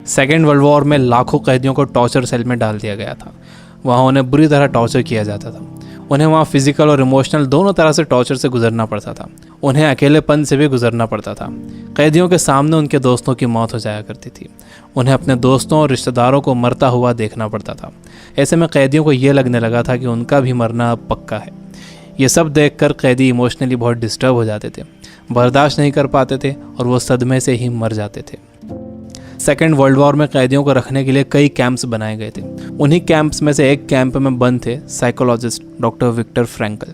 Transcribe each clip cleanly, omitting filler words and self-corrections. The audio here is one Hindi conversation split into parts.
सेकेंड वर्ल्ड वॉर में लाखों कैदियों को टॉर्चर सेल में डाल दिया गया था। वहाँ उन्हें बुरी तरह टॉर्चर किया जाता था। उन्हें वहाँ फिजिकल और इमोशनल दोनों तरह से टॉर्चर से गुजरना पड़ता था। उन्हें अकेलेपन से भी गुजरना पड़ता था। कैदियों के सामने उनके दोस्तों की मौत हो जाया करती थी। उन्हें अपने दोस्तों और रिश्तेदारों को मरता हुआ देखना पड़ता था। ऐसे में कैदियों को ये लगने लगा था कि उनका भी मरना अब पक्का है। ये सब देखकर कैदी इमोशनली बहुत डिस्टर्ब हो जाते थे, बर्दाश्त नहीं कर पाते थे और वो सदमे से ही मर जाते थे। सेकेंड वर्ल्ड वॉर में कैदियों को रखने के लिए कई कैंप्स बनाए गए थे। उन्हीं कैंप्स में से एक कैंप में बंद थे psychologist doctor Victor Frankl.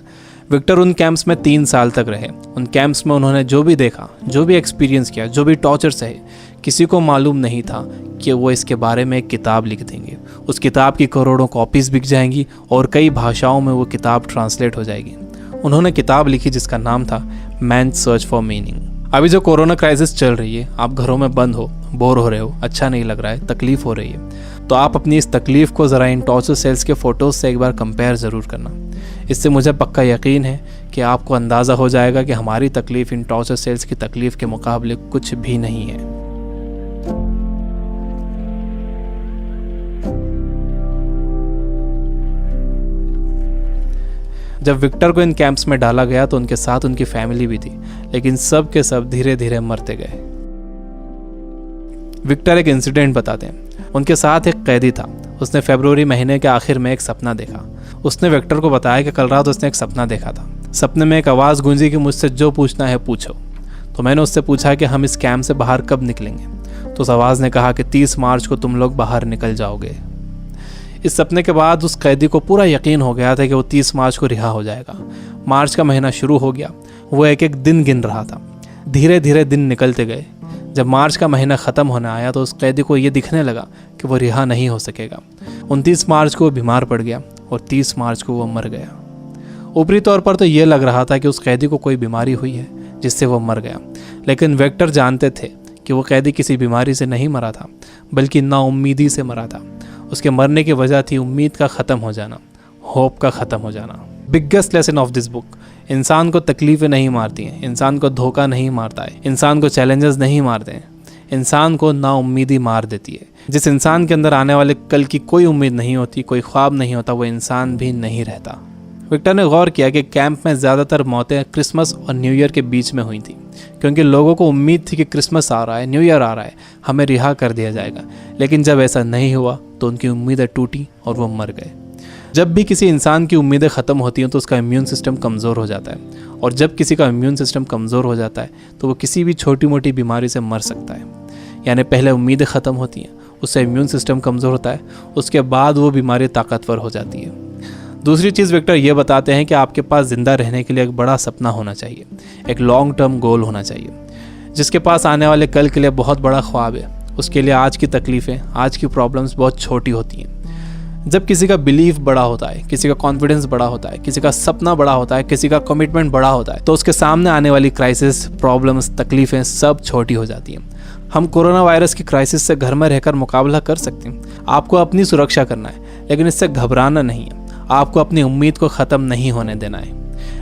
Victor उन कैंप्स में 3 साल तक रहे। उन कैंप्स में उन्होंने जो भी देखा, जो भी एक्सपीरियंस किया, जो भी टॉर्चर सहे, किसी को मालूम नहीं था कि वो इसके बारे में एक किताब लिख देंगे। उस किताब की करोड़ों कॉपीज़ बिक जाएंगी और कई भाषाओं में वो किताब ट्रांसलेट हो जाएगी। उन्होंने किताब लिखी जिसका नाम था मैन सर्च फॉर मीनिंग। अभी जो कोरोना क्राइसिस चल रही है, आप घरों में बंद हो, बोर हो रहे हो, अच्छा नहीं लग रहा है, तकलीफ हो रही है, तो आप अपनी इस तकलीफ को ज़रा इन टॉर्चर सेल्स के फ़ोटोज़ से एक बार कंपेयर ज़रूर करना। इससे मुझे पक्का यकीन है कि आपको अंदाज़ा हो जाएगा कि हमारी तकलीफ़ इन टॉर्चर सेल्स की तकलीफ़ के मुकाबले कुछ भी नहीं है। जब विक्टर को इन कैंप्स में डाला गया तो उनके साथ उनकी फैमिली भी थी, लेकिन सब के सब धीरे धीरे मरते गए। विक्टर एक इंसिडेंट बताते हैं। उनके साथ एक कैदी था। उसने फरवरी महीने के आखिर में एक सपना देखा। उसने विक्टर को बताया कि कल रात उसने एक सपना देखा था। सपने में एक आवाज़ गूंजी कि मुझसे जो पूछना है पूछो। तो मैंने उससे पूछा कि हम इस कैंप से बाहर कब निकलेंगे। तो उस आवाज़ ने कहा कि 30 मार्च को तुम लोग बाहर निकल जाओगे। इस सपने के बाद उस कैदी को पूरा यकीन हो गया था कि वो 30 मार्च को रिहा हो जाएगा। मार्च का महीना शुरू हो गया। वो एक एक दिन गिन रहा था। धीरे धीरे दिन निकलते गए। जब मार्च का महीना ख़त्म होने आया तो उस कैदी को ये दिखने लगा कि वो रिहा नहीं हो सकेगा। 29 मार्च को वो बीमार पड़ गया और 30 मार्च को वो मर गया। ऊपरी तौर पर तो ये लग रहा था कि उस कैदी को कोई बीमारी हुई है जिससे वो मर गया, लेकिन विक्टर जानते थे कि वो कैदी किसी बीमारी से नहीं मरा था, बल्कि नाउम्मीदी से मरा था। उसके मरने की वजह थी उम्मीद का ख़त्म हो जाना, होप का ख़त्म हो जाना। Biggest lesson of this book, इंसान को तकलीफ़ें नहीं मारती हैं, इंसान को धोखा नहीं मारता है, इंसान को चैलेंजेस नहीं मारते हैं, इंसान को नाउम्मीदी मार देती है। जिस इंसान के अंदर आने वाले कल की कोई उम्मीद नहीं होती, कोई ख्वाब नहीं होता, वो इंसान भी नहीं रहता। विक्टर ने गौर किया कि कैंप में ज़्यादातर मौतें क्रिसमस और न्यू ईयर के बीच में हुई थी, क्योंकि लोगों को उम्मीद थी कि क्रिसमस आ रहा है, न्यू ईयर आ रहा है, हमें रिहा कर दिया जाएगा। लेकिन जब ऐसा नहीं हुआ तो उनकी उम्मीदें टूटी और वो मर गए। जब भी किसी इंसान की उम्मीदें ख़त्म होती हैं तो उसका इम्यून सिस्टम कमज़ोर हो जाता है, और जब किसी का इम्यून सिस्टम कमज़ोर हो जाता है तो वो किसी भी छोटी मोटी बीमारी से मर सकता है। यानी पहले उम्मीदें ख़त्म होती हैं, उससे इम्यून सिस्टम कमज़ोर होता है, उसके बाद वो बीमारी ताकतवर हो जाती है। दूसरी चीज़ विक्टर ये बताते हैं कि आपके पास ज़िंदा रहने के लिए एक बड़ा सपना होना चाहिए, एक लॉन्ग टर्म गोल होना चाहिए। जिसके पास आने वाले कल के लिए बहुत बड़ा ख्वाब है, उसके लिए आज की तकलीफ़ें, आज की प्रॉब्लम्स बहुत छोटी होती हैं। जब किसी का बिलीफ बड़ा होता है, किसी का कॉन्फिडेंस बड़ा होता है, किसी का सपना बड़ा होता है, किसी का कमिटमेंट बड़ा होता है, तो उसके सामने आने वाली क्राइसिस, प्रॉब्लम्स, तकलीफ़ें सब छोटी हो जाती हैं। हम कोरोना वायरस की क्राइसिस से घर में रहकर मुकाबला कर सकते हैं। आपको अपनी सुरक्षा करना है, लेकिन इससे घबराना नहीं है। आपको अपनी उम्मीद को ख़त्म नहीं होने देना है।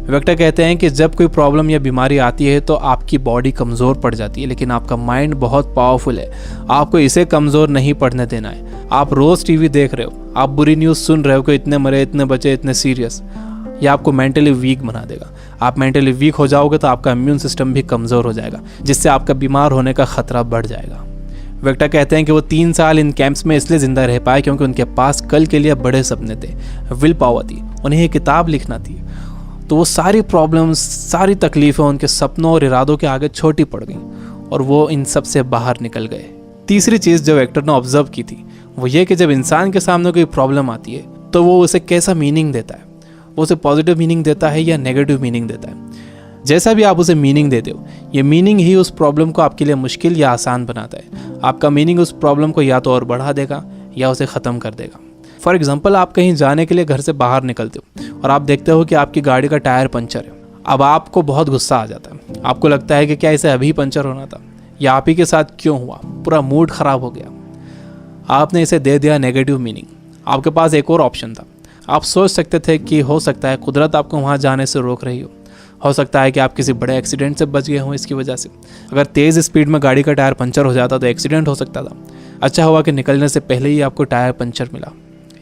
विक्टर कहते हैं कि जब कोई प्रॉब्लम या बीमारी आती है तो आपकी बॉडी कमज़ोर पड़ जाती है, लेकिन आपका माइंड बहुत पावरफुल है। आपको इसे कमज़ोर नहीं पड़ने देना है। आप रोज़ टीवी देख रहे हो, आप बुरी न्यूज़ सुन रहे हो कि इतने मरे, इतने बचे, इतने सीरियस, यह आपको मेंटली वीक बना देगा। आप मेंटली वीक हो जाओगे तो आपका इम्यून सिस्टम भी कमज़ोर हो जाएगा, जिससे आपका बीमार होने का ख़तरा बढ़ जाएगा। विक्टर कहते हैं कि वो 3 साल इन कैंप्स में इसलिए ज़िंदा रह पाए क्योंकि उनके पास कल के लिए बड़े सपने थे, विल पावर थी, उन्हें एक किताब लिखना थी। तो वो सारी प्रॉब्लम्स, सारी तकलीफ़ें उनके सपनों और इरादों के आगे छोटी पड़ गईं और वो इन सब से बाहर निकल गए। तीसरी चीज़ जो विक्टर ने ऑब्जर्व की थी वो ये कि जब इंसान के सामने कोई प्रॉब्लम आती है तो वो उसे कैसा मीनिंग देता है। वो उसे पॉजिटिव मीनिंग देता है या नेगेटिव मीनिंग देता है। जैसा भी आप उसे मीनिंग देते हो, ये मीनिंग ही उस प्रॉब्लम को आपके लिए मुश्किल या आसान बनाता है। आपका मीनिंग उस प्रॉब्लम को या तो और बढ़ा देगा या उसे ख़त्म कर देगा। फॉर एग्जाम्पल, आप कहीं जाने के लिए घर से बाहर निकलते हो और आप देखते हो कि आपकी गाड़ी का टायर पंचर है। अब आपको बहुत गुस्सा आ जाता है। आपको लगता है कि क्या इसे अभी पंचर होना था, या आप ही के साथ क्यों हुआ, पूरा मूड ख़राब हो गया। आपने इसे दे दिया नेगेटिव मीनिंग। आपके पास एक और ऑप्शन था। आप सोच सकते थे कि हो सकता है कुदरत आपको वहाँ जाने से रोक रही हो सकता है कि आप किसी बड़े एक्सीडेंट से बच गए हों इसकी वजह से। अगर तेज़ स्पीड में गाड़ी का टायर पंचर हो जाता तो एक्सीडेंट हो सकता था। अच्छा हुआ कि निकलने से पहले ही आपको टायर पंचर मिला।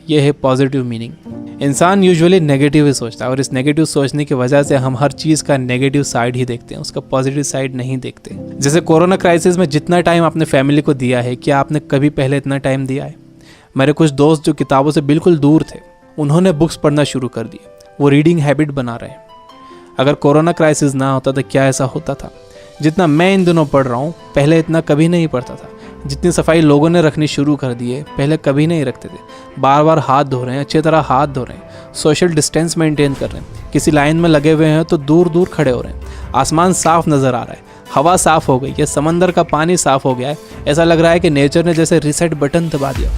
ये है पॉजिटिव मीनिंग। इंसान यूजुअली नेगेटिव ही सोचता है और इस नेगेटिव सोचने की वजह से हम हर चीज़ का नेगेटिव साइड ही देखते हैं, उसका पॉजिटिव साइड नहीं देखते। जैसे कोरोना क्राइसिस में जितना टाइम आपने फैमिली को दिया है, क्या आपने कभी पहले इतना टाइम दिया है? मेरे कुछ दोस्त जो किताबों से बिल्कुल दूर थे, उन्होंने बुक्स पढ़ना शुरू कर दिए, वो रीडिंग हैबिट बना रहे हैं। अगर कोरोना क्राइसिस ना होता तो क्या ऐसा होता था? जितना मैं इन दिनों पढ़ रहा हूँ, पहले इतना कभी नहीं पढ़ता था। जितनी सफाई लोगों ने रखनी शुरू कर दी है, पहले कभी नहीं रखते थे। बार बार हाथ धो रहे हैं, अच्छी तरह हाथ धो रहे हैं, सोशल डिस्टेंस मेंटेन कर रहे हैं, किसी लाइन में लगे हुए हैं तो दूर दूर खड़े हो रहे हैं। आसमान साफ नज़र आ रहा है, हवा साफ हो गई है, समंदर का पानी साफ हो गया है। ऐसा लग रहा है कि नेचर ने जैसे रीसेट बटन दबा दिया।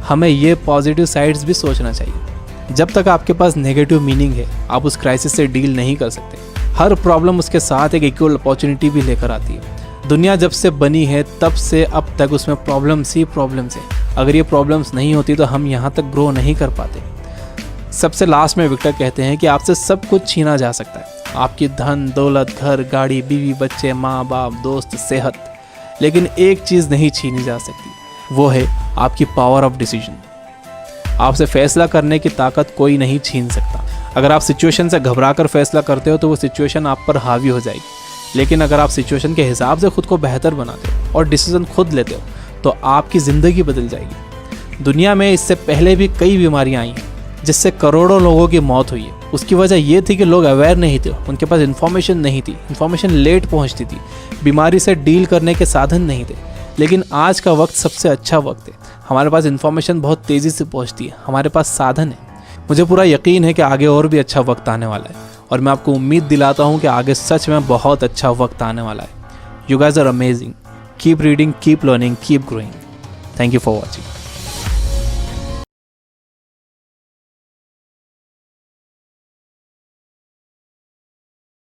हमें ये पॉजिटिव साइड्स भी सोचना चाहिए। जब तक आपके पास नेगेटिव मीनिंग है, आप उस क्राइसिस से डील नहीं कर सकते। हर प्रॉब्लम उसके साथ एक इक्वल अपॉर्चुनिटी भी लेकर आती है। दुनिया जब से बनी है तब से अब तक उसमें प्रॉब्लम्स ही प्रॉब्लम्स है। अगर ये प्रॉब्लम्स नहीं होती तो हम यहाँ तक ग्रो नहीं कर पाते। सबसे लास्ट में विक्टर कहते हैं कि आपसे सब कुछ छीना जा सकता है, आपकी धन दौलत, घर, गाड़ी, बीवी, बच्चे, माँ बाप, दोस्त, सेहत, लेकिन एक चीज़ नहीं छीनी जा सकती, वो है आपकी पावर ऑफ डिसीजन। आपसे फैसला करने की ताकत कोई नहीं छीन सकता। अगर आप सिचुएशन से घबरा कर फैसला करते हो तो वो सिचुएशन आप पर हावी हो जाएगी, लेकिन अगर आप सिचुएशन के हिसाब से खुद को बेहतर बनाते हो और डिसीजन खुद लेते हो तो आपकी ज़िंदगी बदल जाएगी। दुनिया में इससे पहले भी कई बीमारियां आई हैं जिससे करोड़ों लोगों की मौत हुई है। उसकी वजह ये थी कि लोग अवेयर नहीं थे, उनके पास इन्फॉर्मेशन नहीं थी, इन्फॉर्मेशन लेट पहुंचती थी, बीमारी से डील करने के साधन नहीं थे। लेकिन आज का वक्त सबसे अच्छा वक्त है। हमारे पास इन्फॉर्मेशन बहुत तेज़ी से पहुंचती है, हमारे पास साधन है। मुझे पूरा यकीन है कि आगे और भी अच्छा वक्त आने वाला है और मैं आपको उम्मीद दिलाता हूँ कि आगे सच में बहुत अच्छा वक्त आने वाला है। You guys are amazing. Keep reading, keep learning, keep growing. Thank you for watching.